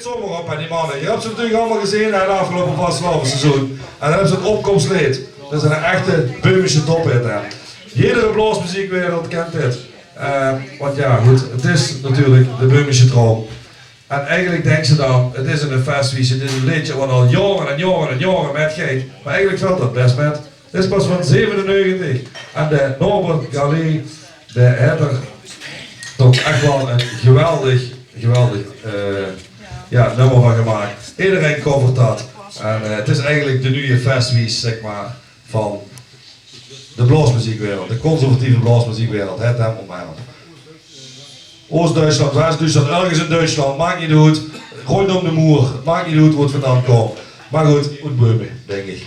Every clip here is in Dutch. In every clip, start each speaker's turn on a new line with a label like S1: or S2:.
S1: het zomaar op aan die mannen. Je hebt ze natuurlijk allemaal gezien in het afgelopen vastelavondseizoen. En dan hebben ze het opkomstlied. Dat is een echte Beumische tophit. Iedere bluesmuziekwereld kent dit. Want ja, goed, het is natuurlijk de Beumische droom. En eigenlijk denken ze dan, het is een festwies, het is een liedje wat al jaren en jaren en jaren met gaat. Maar eigenlijk valt dat best met. Het is pas van 97. En de Norbert Galli, de heeft toch echt wel een geweldig nummer van gemaakt. Iedereen covert dat. En het is eigenlijk de nieuwe festwies, zeg maar, van de bluesmuziekwereld, de conservatieve bluesmuziekwereld. Het helemaal mij. Oost-Duitsland, West-Duitsland, ergens in Duitsland, maakt niet uit. Rondom de moer, maakt niet uit waar het vandaan komt. Maar goed, goed boeien, denk ik.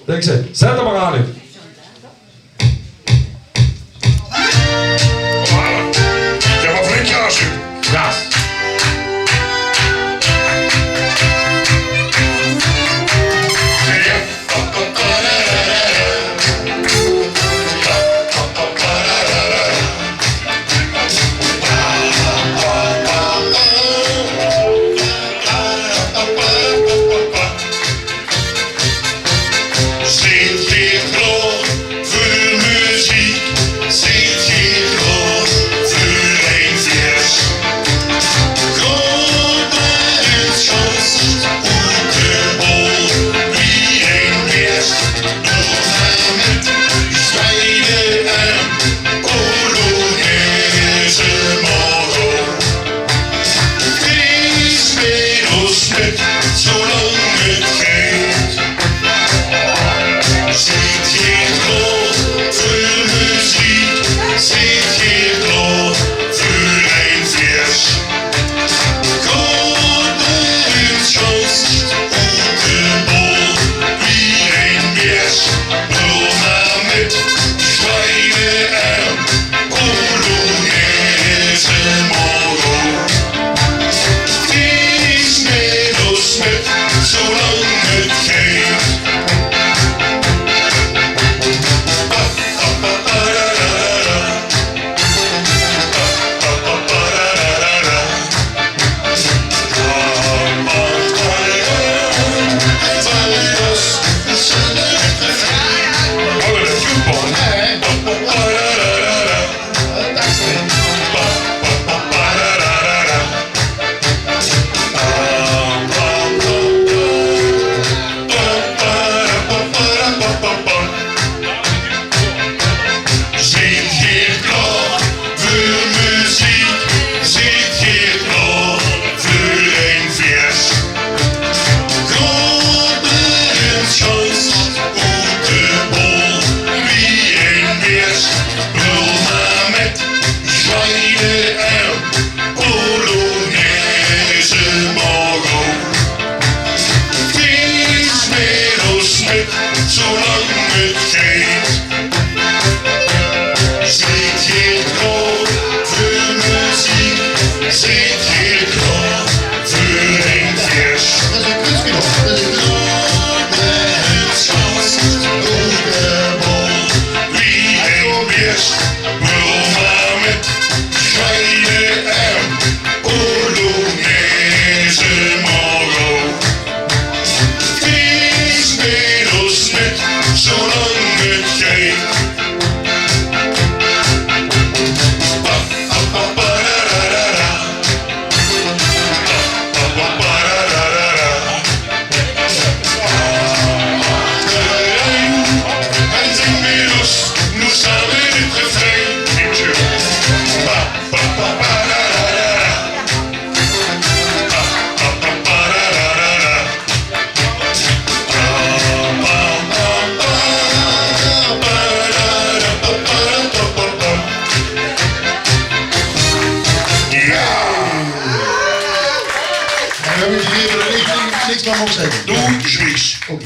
S1: Denk ze, zet hem maar aan nu.
S2: Ja, maar flink ja, zeg.
S1: Ja.
S2: Niks meer op zeggen. Doe, Zwies.
S3: Oké.